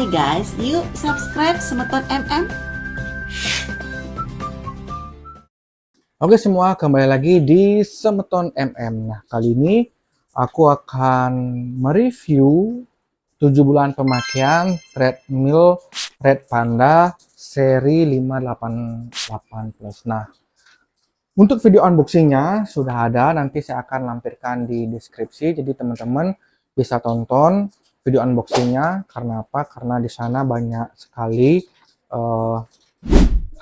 Hai guys, yuk subscribe Semeton MM. Oke semua, kembali lagi di Semeton MM. Nah, kali ini aku akan mereview 7 bulan pemakaian treadmill Red Panda seri 588 Plus. Nah, untuk video unboxingnya sudah ada, nanti saya akan lampirkan di deskripsi. Jadi teman-teman bisa tonton video unboxingnya. Karena apa? Karena di sana banyak sekali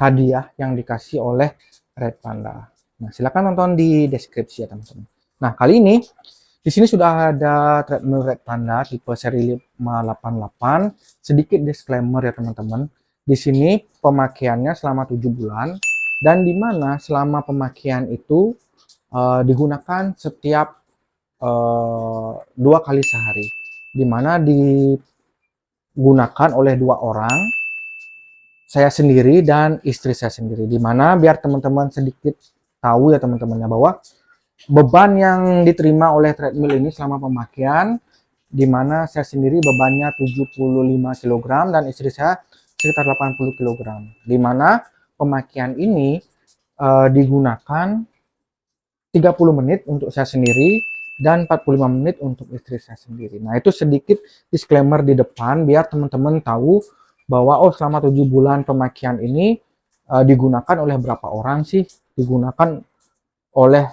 hadiah yang dikasih oleh Red Panda. Nah, silakan tonton di deskripsi ya teman-teman. Nah, kali ini di sini sudah ada treadmill Red Panda tipe seri 588. Sedikit disclaimer ya teman-teman. Di sini pemakaiannya selama 7 bulan dan di mana selama pemakaian itu digunakan setiap 2 kali sehari. Di mana digunakan oleh 2 orang, saya sendiri dan istri saya sendiri, dimana biar teman-teman sedikit tahu ya teman-temannya bahwa beban yang diterima oleh treadmill ini selama pemakaian, dimana saya sendiri bebannya 75 kg dan istri saya sekitar 80 kg, dimana pemakaian ini digunakan 30 menit untuk saya sendiri dan 45 menit untuk istri saya sendiri. Nah, itu sedikit disclaimer di depan biar teman-teman tahu bahwa oh selama 7 bulan pemakaian ini digunakan oleh berapa orang sih, digunakan oleh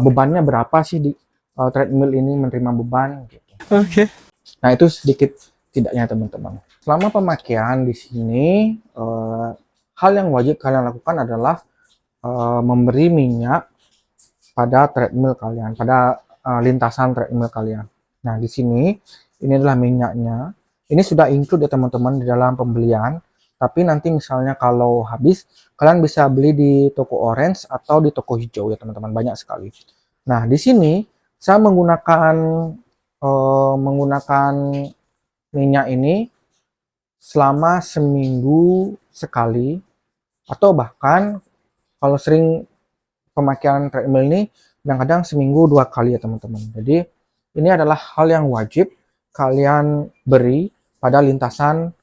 bebannya berapa sih di treadmill ini menerima beban gitu. Oke. Nah, itu sedikit tidaknya teman-teman. Selama pemakaian di sini hal yang wajib kalian lakukan adalah memberi minyak pada treadmill kalian, pada lintasan treadmill kalian. Nah, di sini ini adalah minyaknya. Ini sudah include ya teman-teman di dalam pembelian. Tapi nanti misalnya kalau habis, kalian bisa beli di toko orange atau di toko hijau ya teman-teman, banyak sekali. Nah, di sini saya menggunakan minyak ini selama seminggu sekali, atau bahkan kalau sering pemakaian treadmill ini kadang-kadang seminggu 2 kali ya teman-teman. Jadi ini adalah hal yang wajib kalian beri pada lintasan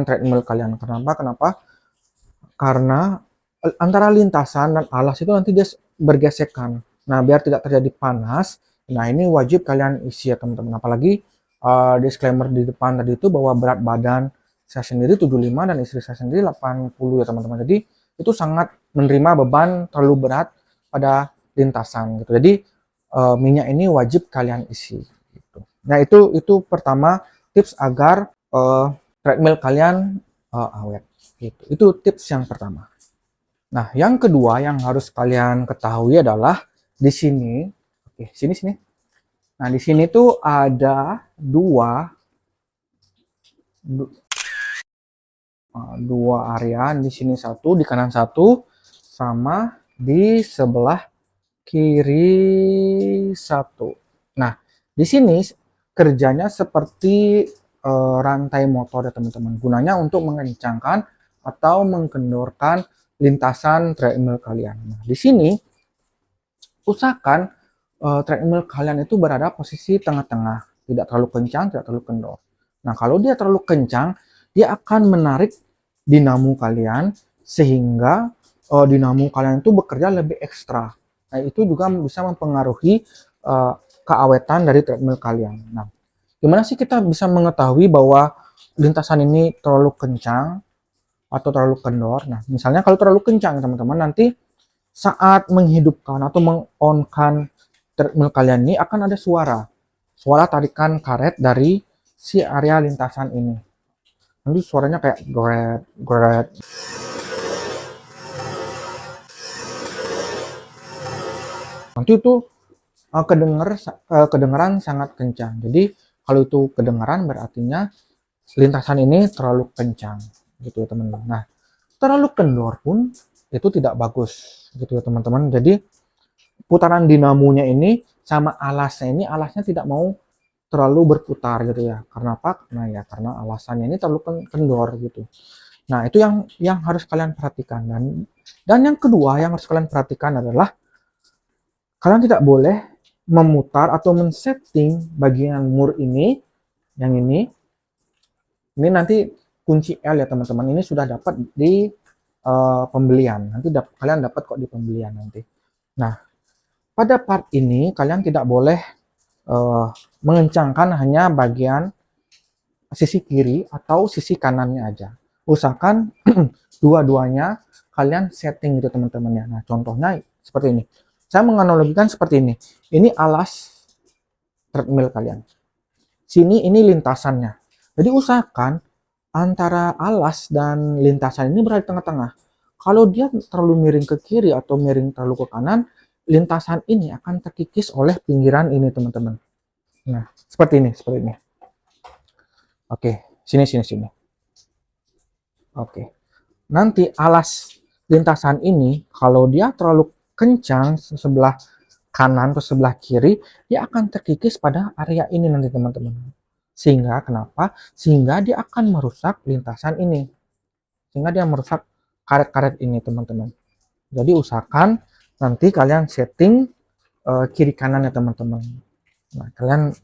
treadmill kalian. Kenapa? Karena antara lintasan dan alas itu nanti dia bergesekan. Nah, biar tidak terjadi panas, nah ini wajib kalian isi ya teman-teman. Apalagi disclaimer di depan tadi itu bahwa berat badan saya sendiri 75 dan istri saya sendiri 80 ya teman-teman. Jadi itu sangat menerima beban terlalu berat pada lintasan gitu. Jadi minyak ini wajib kalian isi gitu. Nah, itu pertama tips agar treadmill kalian awet gitu. Itu tips yang pertama. Nah, yang kedua yang harus kalian ketahui adalah di sini, oke, sini. Nah, di sini tuh ada dua area, di sini satu, di kanan satu, sama di sebelah kiri satu. Nah, di sini kerjanya seperti rantai motor ya teman-teman. Gunanya untuk mengencangkan atau mengkendorkan lintasan treadmill kalian. Nah, di sini usahakan treadmill kalian itu berada posisi tengah-tengah, tidak terlalu kencang, tidak terlalu kendor. Nah, kalau dia terlalu kencang, dia akan menarik dinamo kalian sehingga dinamo kalian itu bekerja lebih ekstra. Nah, itu juga bisa mempengaruhi keawetan dari treadmill kalian. Nah, gimana sih kita bisa mengetahui bahwa lintasan ini terlalu kencang atau terlalu kendor? Nah, misalnya kalau terlalu kencang teman-teman, nanti saat menghidupkan atau meng-on-kan treadmill kalian ini akan ada suara tarikan karet dari si area lintasan ini. Nanti suaranya kayak gret. Nanti itu kedengaran sangat kencang. Jadi kalau itu kedengaran berartinya lintasan ini terlalu kencang gitu ya teman-teman. Nah, terlalu kendor pun itu tidak bagus gitu ya teman-teman. Jadi putaran dinamonya ini sama alasnya tidak mau terlalu berputar gitu ya. Karena apa? Karena alasannya ini terlalu kendor gitu. Nah, itu yang harus kalian perhatikan. Dan yang kedua yang harus kalian perhatikan adalah kalian tidak boleh memutar atau men-setting bagian mur ini Yang ini nanti kunci L ya teman-teman. Ini sudah dapat di pembelian. Nanti kalian dapat kok di pembelian nanti. Nah, pada part ini kalian tidak boleh mengencangkan hanya bagian sisi kiri atau sisi kanannya aja. Usahakan dua-duanya kalian setting gitu teman-teman ya. Nah, contohnya seperti ini. Saya menganalogikan seperti ini. Ini alas treadmill kalian. Sini ini lintasannya. Jadi usahakan antara alas dan lintasan ini berada di tengah-tengah. Kalau dia terlalu miring ke kiri atau miring terlalu ke kanan, lintasan ini akan terkikis oleh pinggiran ini teman-teman. Nah, seperti ini. Oke, sini. Oke. Nanti alas lintasan ini, kalau dia terlalu kencang sebelah kanan atau sebelah kiri, dia akan terkikis pada area ini nanti teman-teman. Sehingga kenapa? Sehingga dia akan merusak lintasan ini. Sehingga dia merusak karet-karet ini teman-teman. Jadi usahakan nanti kalian setting kiri kanan ya teman-teman. Nah,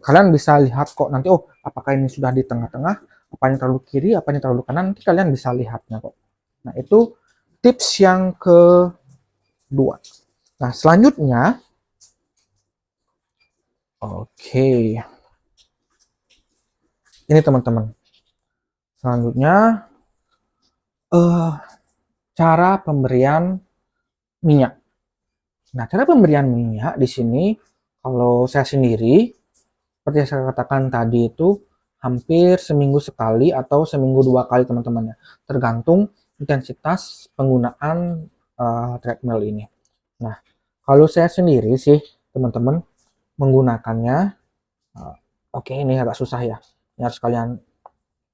kalian bisa lihat kok nanti, oh apakah ini sudah di tengah-tengah, apa ini terlalu kiri, apa ini terlalu kanan, nanti kalian bisa lihatnya kok. Nah, itu tips yang kedua. Nah, selanjutnya, oke. Ini teman-teman. Selanjutnya, cara pemberian minyak. Nah, cara pemberian minyak di sini, kalau saya sendiri, seperti yang saya katakan tadi itu, hampir seminggu sekali atau seminggu 2 kali teman-teman ya. Tergantung intensitas penggunaan treadmill ini. Nah, kalau saya sendiri sih teman-teman menggunakannya, oke ini agak susah ya. Ini harus kalian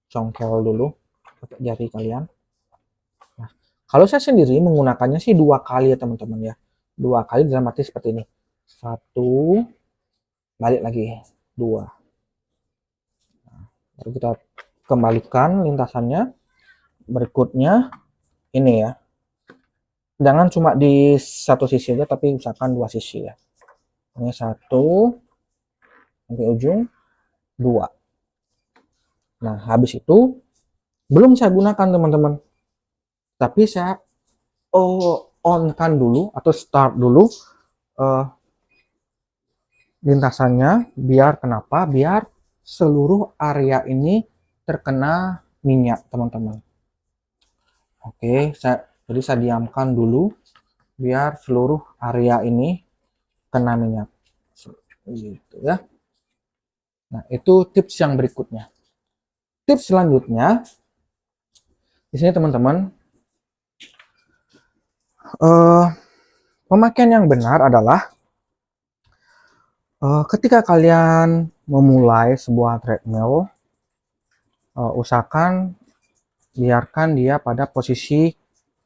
congkel dulu pakai jari kalian. Nah, kalau saya sendiri menggunakannya sih 2 kali ya teman-teman ya. 2 kali dalam arti seperti ini. 1, balik lagi 2. Nah, baru kita kembalikan lintasannya. Berikutnya ini ya. Jangan cuma di satu sisi aja, tapi usahakan 2 sisi ya. Ini 1 sampai ujung 2. Nah, habis itu belum saya gunakan teman-teman. Tapi saya on-kan dulu atau start dulu lintasannya. Biar kenapa? Biar seluruh area ini terkena minyak teman-teman. Oke, jadi saya diamkan dulu biar seluruh area ini kena minyak. Gitu ya. Nah, itu tips yang berikutnya. Tips selanjutnya di sini teman-teman, pemakaian yang benar adalah ketika kalian memulai sebuah treadmill, usahakan biarkan dia pada posisi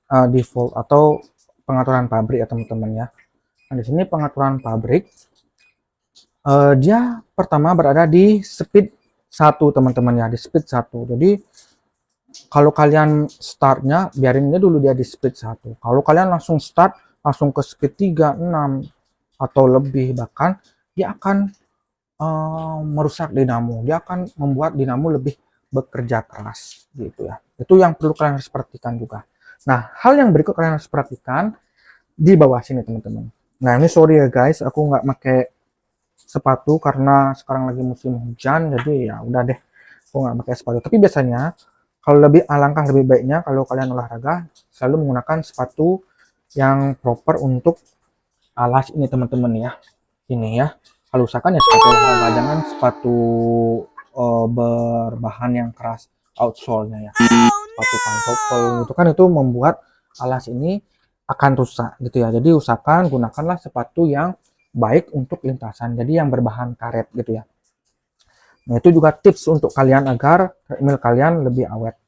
default atau pengaturan pabrik ya teman-teman ya. Nah, di sini pengaturan pabrik, dia pertama berada di speed 1 teman-teman ya, di speed 1. Jadi kalau kalian startnya biarin dia dulu dia di speed 1. Kalau kalian langsung start langsung ke speed 3, 6 atau lebih bahkan, dia akan merusak dinamo. Dia akan membuat dinamo lebih bekerja keras gitu ya. Itu yang perlu kalian harus perhatikan juga. Nah, hal yang berikut kalian harus perhatikan di bawah sini teman-teman. Nah, ini sorry ya guys, aku nggak pakai sepatu karena sekarang lagi musim hujan, jadi ya udah deh, aku nggak pakai sepatu. Tapi biasanya kalau alangkah lebih baiknya kalau kalian olahraga selalu menggunakan sepatu yang proper untuk alas ini teman-teman ya. Ini ya, kalau usahakan ya sepatu olahraga, jangan sepatu berbahan yang keras, outsole-nya ya. Sepatu pantofel itu kan itu membuat alas ini akan rusak gitu ya. Jadi usahakan gunakanlah sepatu yang baik untuk lintasan, jadi yang berbahan karet gitu ya. Nah, itu juga tips untuk kalian agar treadmill kalian lebih awet.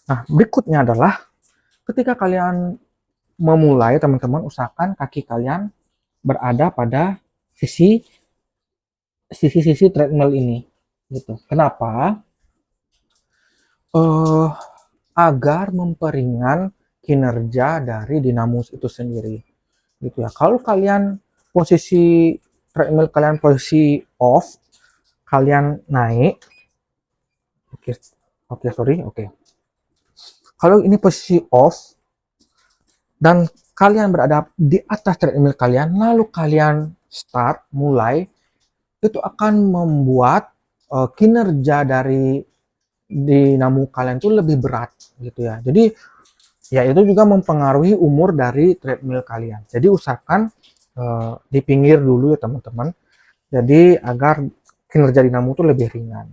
Nah, berikutnya adalah ketika kalian memulai teman-teman, usahakan kaki kalian berada pada sisi treadmill ini gitu. Kenapa? Agar memperingan kinerja dari dinamo itu sendiri gitu ya. Kalau kalian posisi treadmill kalian posisi off, kalian naik Oke. Kalau ini posisi off dan kalian berada di atas treadmill kalian, lalu kalian mulai, itu akan membuat kinerja dari dinamo kalian itu lebih berat gitu ya. Jadi ya itu juga mempengaruhi umur dari treadmill kalian. Jadi usahakan di pinggir dulu ya teman-teman. Jadi agar kinerja dinamo itu lebih ringan.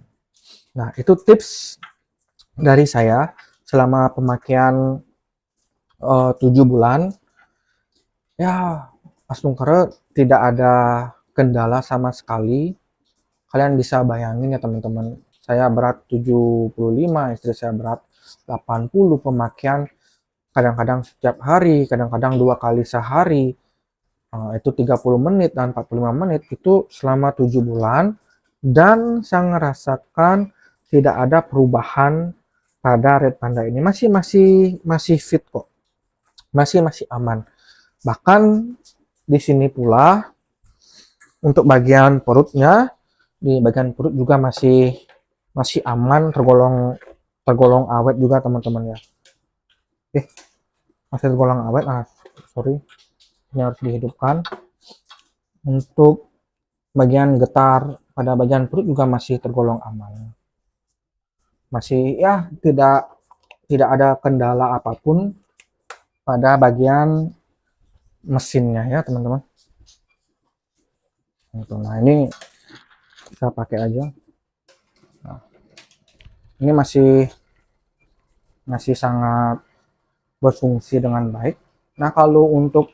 Nah, itu tips dari saya selama pemakaian 7 bulan. Ya, Mas Nungkara tidak ada kendala sama sekali. Kalian bisa bayangin ya teman-teman. Saya berat 75, istri saya berat 80, pemakaian kadang-kadang setiap hari, kadang-kadang 2 kali sehari. Itu 30 menit dan 45 menit itu selama 7 bulan. Dan saya merasakan tidak ada perubahan pada Red Panda ini. Masih fit kok. Masih aman. Bahkan di sini pula untuk bagian perutnya, di bagian perut juga masih aman, tergolong awet juga teman-teman ya. Masih tergolong awet. Sorry, ini harus dihidupkan. Untuk bagian getar pada bagian perut juga masih tergolong aman. Masih ya tidak ada kendala apapun pada bagian mesinnya ya teman-teman. Nah, ini kita pakai aja. Nah, ini masih sangat berfungsi dengan baik. Nah, kalau untuk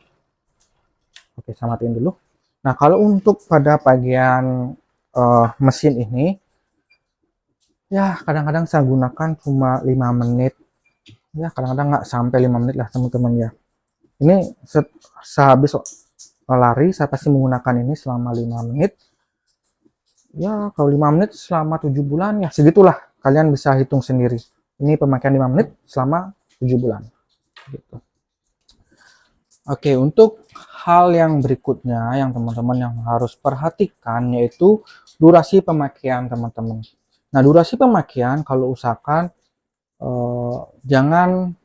saya matiin dulu. Nah, kalau untuk pada bagian mesin ini ya kadang-kadang saya gunakan cuma 5 menit. Ya, kadang-kadang nggak sampai 5 menit lah teman-teman ya. Ini sehabis lari saya pasti menggunakan ini selama 5 menit. Ya, kalau 5 menit selama 7 bulan ya segitulah. Kalian bisa hitung sendiri. Ini pemakaian 5 menit selama 7 bulan. Gitu. Oke, untuk hal yang berikutnya yang teman-teman yang harus perhatikan yaitu durasi pemakaian teman-teman. Nah, durasi pemakaian kalau usahakan jangan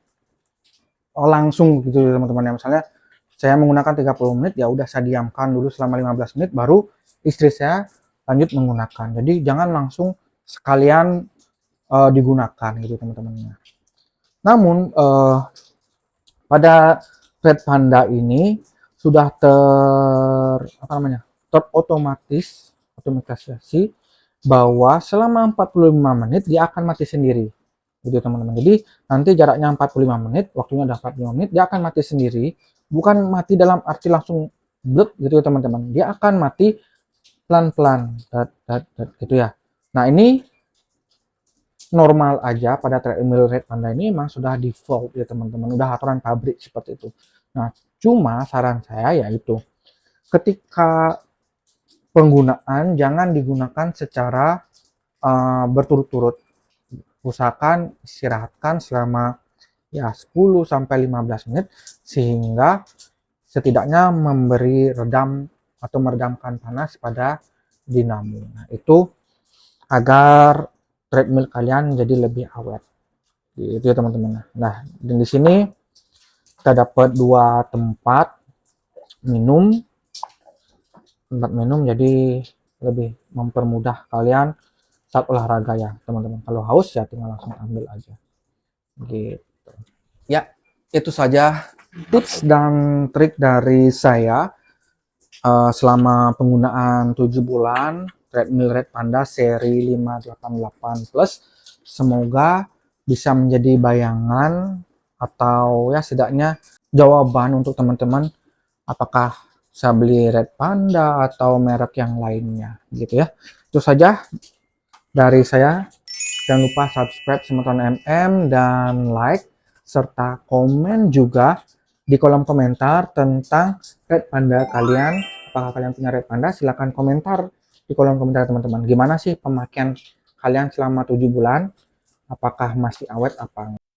langsung gitu teman-teman ya. Misalnya saya menggunakan 30 menit, ya udah saya diamkan dulu selama 15 menit baru istri saya lanjut menggunakan. Jadi jangan langsung sekalian digunakan gitu teman-teman. Namun pada Red Panda ini sudah terotomatisasi bahwa selama 45 menit dia akan mati sendiri. Gitu teman-teman. Jadi nanti jaraknya 45 menit, waktunya udah 45 menit, dia akan mati sendiri. Bukan mati dalam arti langsung blek gitu ya teman-teman. Dia akan mati pelan-pelan gitu ya. Nah, ini normal aja pada treadmill Red Panda ini memang sudah default ya teman-teman. Udah aturan pabrik seperti itu. Nah, cuma saran saya yaitu ketika penggunaan jangan digunakan secara berturut-turut. Usahakan istirahatkan selama ya 10 sampai 15 menit sehingga setidaknya memberi meredamkan panas pada dinamo. Nah, itu agar treadmill kalian menjadi lebih awet. Itu ya teman-teman. Nah, dan di sini kita dapat 2 tempat minum jadi lebih mempermudah kalian saat olahraga ya teman-teman. Kalau haus ya tinggal langsung ambil aja gitu ya. Itu saja tips dan trik dari saya selama penggunaan 7 bulan treadmill Red Panda seri 588 plus. Semoga bisa menjadi bayangan atau ya setidaknya jawaban untuk teman-teman apakah saya beli Red Panda atau merek yang lainnya gitu ya. Itu saja dari saya. Jangan lupa subscribe Semeton MM dan like serta komen juga di kolom komentar tentang Red Panda kalian. Apakah kalian punya Red Panda? Silahkan komentar di kolom komentar teman-teman. Gimana sih pemakaian kalian selama 7 bulan? Apakah masih awet apa enggak?